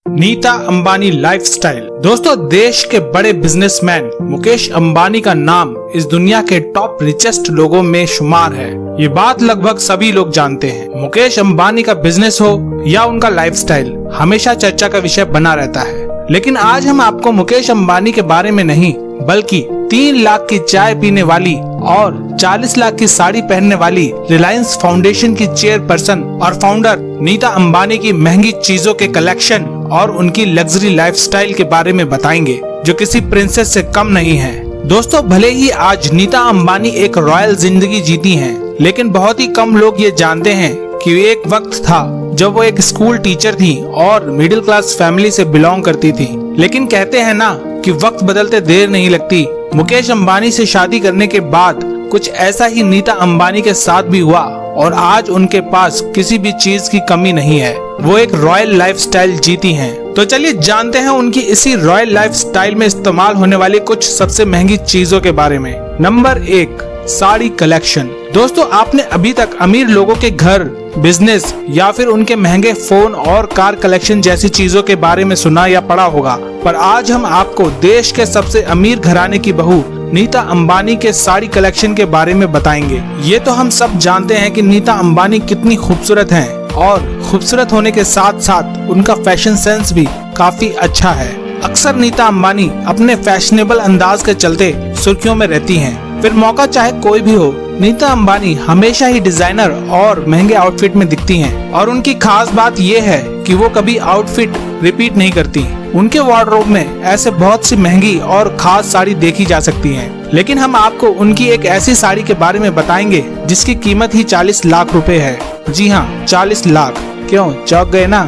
Nita Ambani lifestyle. दोस्तों, देश के बड़े बिजनेसमैन मुकेश अंबानी का नाम इस दुनिया के टॉप रिचेस्ट लोगों में शुमार है। ये बात लगभग सभी लोग जानते हैं। मुकेश अंबानी का बिजनेस हो या उनका लाइफस्टाइल हमेशा चर्चा का विषय बना रहता है। लेकिन आज हम आपको मुकेश अंबानी के बारे में नहीं बल्कि 3 लाख की चाय पीने वाली और 40 लाख की साड़ी पहनने वाली रिलायंस फाउंडेशन की चेयरपर्सन और फाउंडर नीता अंबानी की महंगी चीजों के कलेक्शन और उनकी लग्जरी लाइफस्टाइल के बारे में बताएंगे, जो किसी प्रिंसेस से कम नहीं है। दोस्तों, भले ही आज नीता अंबानी एक रॉयल जिंदगी जीती हैं, लेकिन बहुत ही कम लोग ये जानते हैं कि एक वक्त था जब वो एक स्कूल टीचर थी और मिडिल क्लास फैमिली से बिलोंग करती थी। लेकिन कहते हैं ना कि वक्त बदलते देर नहीं लगती। मुकेश अंबानी से शादी करने के बाद कुछ ऐसा ही नीता अंबानी के साथ भी हुआ और आज उनके पास किसी भी चीज की कमी नहीं है। वो एक रॉयल लाइफस्टाइल जीती हैं। तो चलिए जानते हैं उनकी इसी रॉयल लाइफस्टाइल में इस्तेमाल होने वाली कुछ सबसे महंगी चीजों के बारे में। Number 1, sari collection. दोस्तों, आपने अभी तक अमीर लोगों के घर, बिजनेस या फिर उनके महंगे फोन और कार कलेक्शन जैसी चीजों के बारे में सुना या पढ़ा होगा, पर आज हम आपको देश के सबसे अमीर घराने की बहू नीता अंबानी के साड़ी कलेक्शन के बारे में बताएंगे। ये तो हम सब जानते हैं कि नीता अंबानी कितनी खूबसूरत हैं और खूबसूरत होने के साथ साथ उनका फैशन सेंस भी काफी अच्छा है। अक्सर नीता अंबानी अपने फैशनेबल अंदाज के चलते सुर्खियों में रहती हैं। फिर मौका चाहे कोई भी हो, नीता अंबानी हमेशा ही डिजाइनर और महंगे आउटफिट में दिखती हैं। और उनकी खास बात ये है कि वो कभी आउटफिट रिपीट नहीं करती। उनके वार्डरोब में ऐसे बहुत सी महंगी और खास साड़ी देखी जा सकती हैं। लेकिन हम आपको उनकी एक ऐसी साड़ी के बारे में बताएंगे जिसकी कीमत ही 40 लाख रुपए है। जी हाँ, 40 लाख। क्यों चौंक गए ना?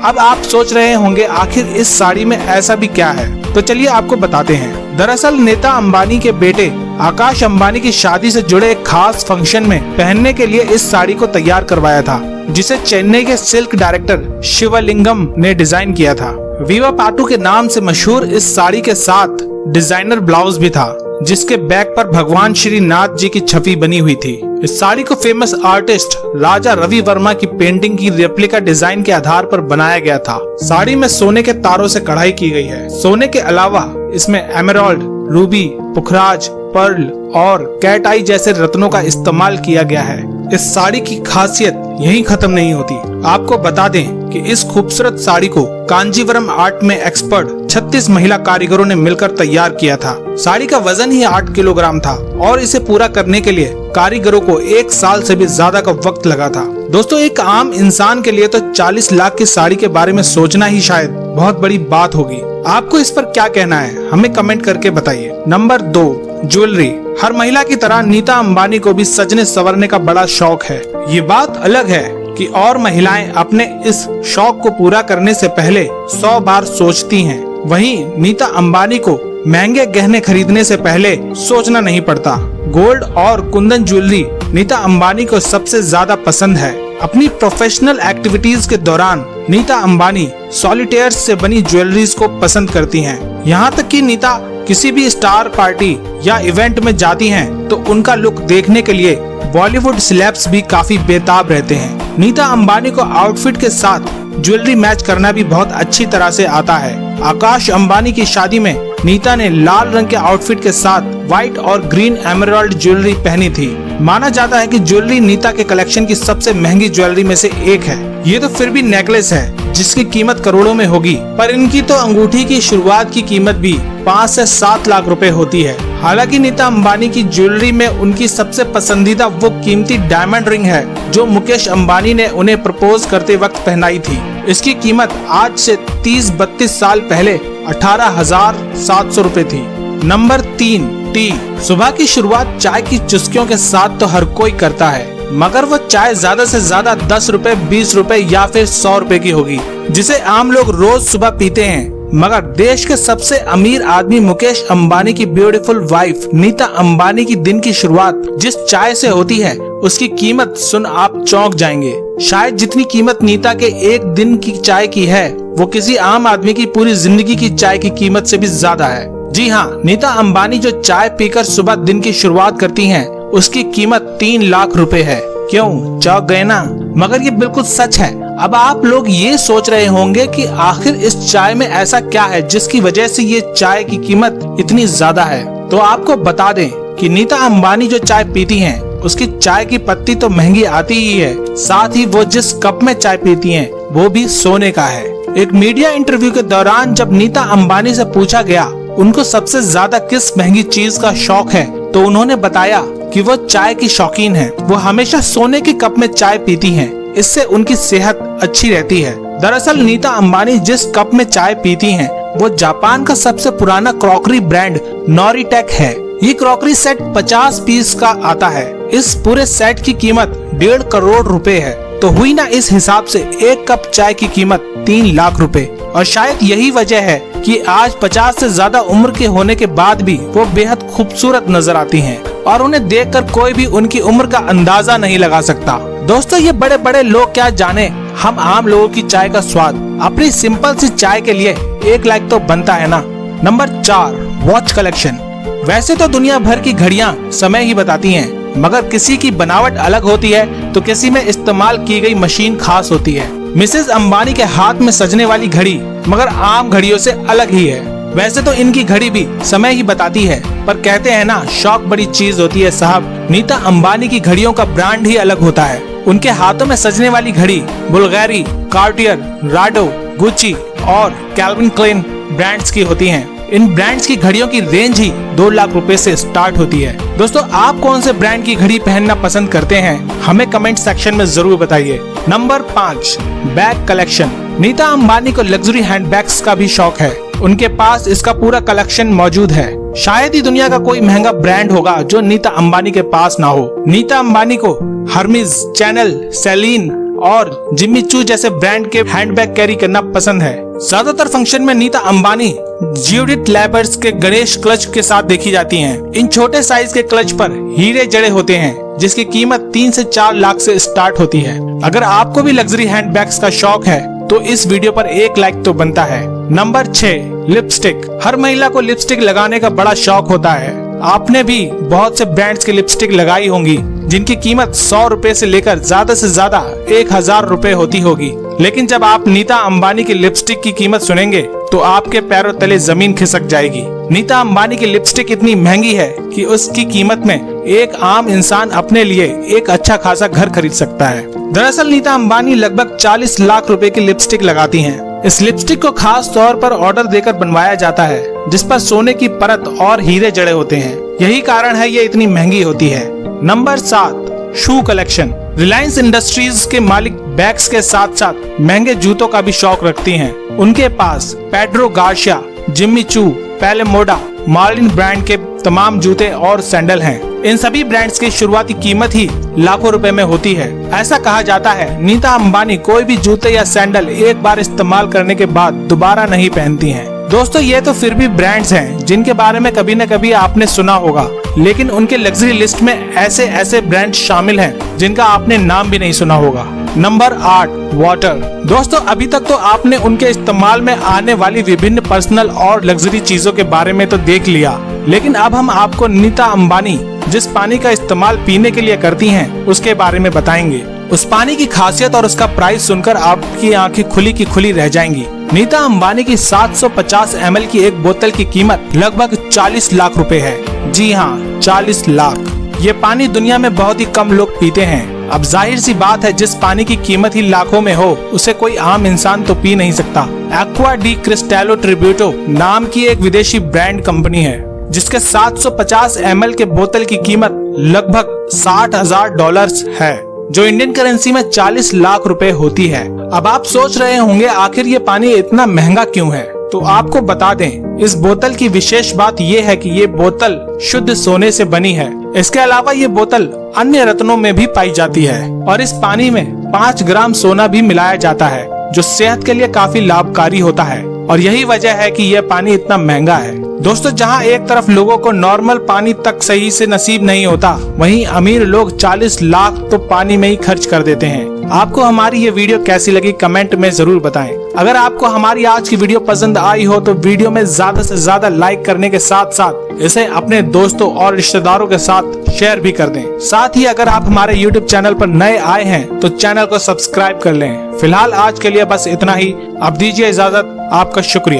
अब आप सोच रहे होंगे आखिर इस साड़ी में ऐसा भी क्या है, तो चलिए आपको बताते हैं। दरअसल नीता अंबानी के बेटे आकाश अंबानी की शादी से जुड़े एक खास फंक्शन में पहनने के लिए इस साड़ी को तैयार करवाया था, जिसे चेन्नई के सिल्क डायरेक्टर शिवलिंगम ने डिजाइन किया था। वीवा पाटू के नाम से मशहूर इस साड़ी के साथ डिजाइनर ब्लाउज भी था, जिसके बैक पर भगवान श्री नाथ जी की छवि बनी हुई थी। इस साड़ी को फेमस आर्टिस्ट राजा रवि वर्मा की पेंटिंग की रेप्लिका डिजाइन के आधार पर बनाया गया था। साड़ी में सोने के तारों से कढ़ाई की गई है। सोने के अलावा इसमें एमराल्ड, रूबी, पुखराज, पर्ल और कैट आई जैसे रत्नों का इस्तेमाल किया गया है। इस साड़ी की खासियत यहीं खत्म नहीं होती। आपको बता दें कि इस खूबसूरत साड़ी को कांजीवरम आर्ट में एक्सपर्ट 36 महिला कारीगरों ने मिलकर तैयार किया था। साड़ी का वजन ही 8 किलोग्राम था और इसे पूरा करने के लिए कारीगरों को 1 साल से भी ज्यादा का वक्त लगा था। दोस्तों, एक आम इंसान के लिए तो 40 लाख की साड़ी के बारे में सोचना ही शायद बहुत बड़ी बात होगी। आपको इस पर क्या कहना है, हमें कमेंट करके बताइए। Number 2, jewellery. हर महिला की तरह नीता अंबानी को भी सजने संवरने का बड़ा शौक है। ये बात अलग है कि और महिलाएं अपने इस शौक को पूरा करने से पहले 100 बार सोचती हैं। वहीं नीता अंबानी को महंगे गहने खरीदने से पहले सोचना नहीं पड़ता। गोल्ड और कुंदन ज्वेलरी नीता अंबानी को सबसे ज्यादा पसंद है। अपनी प्रोफेशनल एक्टिविटीज के दौरान नीता अंबानी सॉलिटेयर्स से बनी ज्वेलरीज को पसंद करती हैं। यहाँ तक कि नीता किसी भी स्टार पार्टी या इवेंट में जाती हैं तो उनका लुक देखने के लिए बॉलीवुड सेलेब्स भी काफी बेताब रहते हैं। नीता अंबानी को आउटफिट के साथ ज्वेलरी मैच करना भी बहुत अच्छी तरह से आता है। आकाश अंबानी की शादी में नीता ने लाल रंग के आउटफिट के साथ व्हाइट और ग्रीन एमराल्ड ज्वेलरी पहनी थी। माना जाता है कि ज्वेलरी नीता के कलेक्शन की सबसे महंगी ज्वेलरी में से एक है। ये तो फिर भी नेकलेस है जिसकी कीमत करोड़ों में होगी, पर इनकी तो अंगूठी की शुरुआत की कीमत भी 5 से 7 लाख रुपए होती है। हालांकि नीता अंबानी की ज्वेलरी में उनकी सबसे पसंदीदा वो कीमती डायमंड रिंग है जो मुकेश अंबानी ने उन्हें प्रपोज करते वक्त पहनाई थी। इसकी कीमत आज से 30-32 साल पहले 18,700 रुपए थी। Number 3, T. सुबह की शुरुआत चाय की चुस्कियों के साथ तो हर कोई करता है, मगर वो चाय ज्यादा से ज्यादा 10 रुपए, 20 रुपए या फिर 100 रुपए की होगी, जिसे आम लोग रोज सुबह पीते हैं। मगर देश के सबसे अमीर आदमी मुकेश अंबानी की ब्यूटीफुल वाइफ नीता अंबानी की दिन की शुरुआत जिस चाय से होती है, उसकी कीमत सुन आप चौंक जाएंगे। शायद जितनी कीमत नीता के एक दिन की चाय की है, वो किसी आम आदमी की पूरी जिंदगी की चाय की कीमत से भी ज्यादा है। जी हाँ, नीता अंबानी जो चाय पीकर सुबह दिन की शुरुआत करती हैं, उसकी कीमत 3 लाख रुपए है। क्यों चौंक गए ना? मगर ये बिल्कुल सच है अब आप लोग ये सोच रहे होंगे कि आखिर इस चाय में ऐसा क्या है जिसकी वजह से ये चाय की कीमत इतनी ज्यादा है। तो आपको बता दें कि नीता अंबानी जो चाय पीती हैं, उसकी चाय की पत्ती तो महंगी आती ही है, साथ ही वो जिस कप में चाय पीती हैं वो भी सोने का है। एक मीडिया इंटरव्यू के दौरान जब नीता अंबानी से पूछा गया उनको सबसे ज्यादा किस महंगी चीज का शौक है, तो उन्होंने बताया कि वो चाय की शौकीन है। वो हमेशा सोने के कप में चाय पीती हैं, इससे उनकी सेहत अच्छी रहती है। दरअसल नीता अंबानी जिस कप में चाय पीती हैं, वो जापान का सबसे पुराना क्रॉकरी ब्रांड नोरिटेक है। ये क्रॉकरी सेट 50 पीस का आता है। इस पूरे सेट की कीमत 1.5 करोड़ रुपए है। तो हुई ना इस हिसाब से एक कप चाय की कीमत 3 लाख रुपए। और शायद यही वजह है कि आज 50 से ज्यादा उम्र के होने के बाद भी वो बेहद खूबसूरत नजर आती हैं और उन्हें देखकर कोई भी उनकी उम्र का अंदाजा नहीं लगा सकता। दोस्तों, ये बड़े बड़े लोग क्या जाने, हम आम लोगों की चाय का स्वाद। अपनी सिंपल सी चाय के लिए 1 लाइक तो बनता है ना। Number 4, watch collection. वैसे तो दुनिया भर की घड़ियां समय ही बताती हैं, मगर किसी की बनावट अलग होती है तो किसी में इस्तेमाल की गई मशीन खास होती है। मिसेस अंबानी के हाथ में सजने वाली घड़ी मगर आम घड़ियों से अलग ही है। वैसे तो इनकी घड़ी भी समय ही बताती है, पर कहते हैं ना, शौक बड़ी चीज होती है साहब। नीता अंबानी की घड़ियों का ब्रांड ही अलग होता है। उनके हाथों में सजने वाली घड़ी बुल्गारी, कार्टियर, राडो, गुच्ची और कैल्विन क्लेन ब्रांड्स की होती हैं। इन ब्रांड्स की घड़ियों की रेंज ही 2 लाख रुपए से स्टार्ट होती है। दोस्तों, आप कौन से ब्रांड की घड़ी पहनना पसंद करते हैं, हमें कमेंट सेक्शन में जरूर बताइए। Number 5, bag collection. Nita Ambani को लग्जरी हैंडबैग्स का भी शौक है। उनके पास इसका पूरा कलेक्शन मौजूद है। शायद ही दुनिया का कोई महंगा ब्रांड होगा जो नीता अंबानी के पास ना हो। नीता अंबानी को हर्मीज, चैनल, सेलिन और जिम्मी चू जैसे ब्रांड के हैंडबैग कैरी करना पसंद है। ज्यादातर फंक्शन में नीता अंबानी ज्यूडिथ लैबर्स के गणेश क्लच के साथ देखी जाती हैं। इन छोटे साइज के क्लच पर हीरे जड़े होते हैं, जिसकी कीमत 3 से 4 लाख से स्टार्ट होती है। अगर आपको भी लग्जरी हैंडबैग्स का शौक है तो इस वीडियो पर 1 लाइक तो बनता है। Number 6, lipstick. हर महिला को लिपस्टिक लगाने का बड़ा शौक होता है। आपने भी बहुत से ब्रांड्स की लिपस्टिक लगाई होंगी जिनकी कीमत 100 रुपए से लेकर ज्यादा से ज्यादा 1000 रुपए होती होगी। लेकिन जब आप नीता अंबानी की लिपस्टिक की कीमत सुनेंगे तो आपके पैरों तले जमीन खिसक जाएगी। नीता अंबानी की लिपस्टिक इतनी महंगी है कि उसकी कीमत में एक आम इंसान अपने लिए एक अच्छा खासा घर खरीद सकता है। दरअसल नीता अंबानी लगभग 40 लाख रुपए की लिपस्टिक लगाती हैं। इस लिपस्टिक को खास तौर पर ऑर्डर देकर बनवाया जाता है, जिस पर सोने की परत और हीरे जड़े होते हैं। यही कारण है ये इतनी महंगी होती है। Number 7, shoe collection. Reliance industries के मालिक बैग्स के साथ साथ महंगे जूतों का भी शौक रखती हैं। उनके पास पेड्रो गार्सिया, जिम्मी चू, पैलेमोडा, मार्लिन ब्रांड के तमाम जूते और सैंडल हैं। इन सभी ब्रांड्स की शुरुआती कीमत ही लाखों रुपए में होती है। ऐसा कहा जाता है नीता अंबानी कोई भी जूते या सैंडल एक बार इस्तेमाल करने के बाद दोबारा नहीं पहनती हैं। दोस्तों, ये तो फिर भी ब्रांड्स हैं जिनके बारे में कभी न कभी आपने सुना होगा, लेकिन उनके लग्जरी लिस्ट में ऐसे ऐसे ब्रांड शामिल हैं जिनका आपने नाम भी नहीं सुना होगा। Number 8, water. दोस्तों, अभी तक तो आपने उनके इस्तेमाल में आने वाली विभिन्न पर्सनल और लग्जरी चीजों के बारे में तो देख लिया, लेकिन अब हम आपको नीता अंबानी जिस पानी का इस्तेमाल पीने के लिए करती हैं उसके बारे में बताएंगे। उस पानी की खासियत और उसका प्राइस सुनकर आपकी आंखें खुली की खुली रह जाएंगी। नीता अंबानी की 750 ml की एक बोतल की कीमत लगभग 40 लाख रुपए है। जी हाँ, 40 लाख। ये पानी दुनिया में बहुत ही कम लोग पीते हैं। अब जाहिर सी बात है, जिस पानी की कीमत ही लाखों में हो उसे कोई आम इंसान तो पी नहीं सकता। एक्वा डी क्रिस्टैलो ट्रिब्यूटो नाम की एक विदेशी ब्रांड कंपनी है जिसके 750 ml के बोतल की कीमत लगभग $60,000 है, जो इंडियन करेंसी में 40 लाख रुपए होती है। अब आप सोच रहे होंगे आखिर ये पानी इतना महंगा क्यों है, तो आपको बता दें, इस बोतल की विशेष बात ये है कि ये बोतल शुद्ध सोने से बनी है। इसके अलावा ये बोतल अन्य रत्नों में भी पाई जाती है और इस पानी में 5 ग्राम सोना भी मिलाया जाता है, जो सेहत के लिए काफी लाभकारी होता है और यही वजह है कि यह पानी इतना महंगा है। दोस्तों, जहां एक तरफ लोगों को नॉर्मल पानी तक सही से नसीब नहीं होता, वहीं अमीर लोग 40 लाख तो पानी में ही खर्च कर देते हैं। आपको हमारी ये वीडियो कैसी लगी कमेंट में जरूर बताएं। अगर आपको हमारी आज की वीडियो पसंद आई हो तो वीडियो में ज्यादा से ज्यादा लाइक करने के साथ साथ इसे अपने दोस्तों और रिश्तेदारों के साथ शेयर भी कर दें। साथ ही अगर आप हमारे YouTube चैनल पर नए आए हैं तो चैनल को सब्सक्राइब कर लें। फिलहाल आज के लिए बस इतना ही। अब दीजिए इजाजत। आपका शुक्रिया।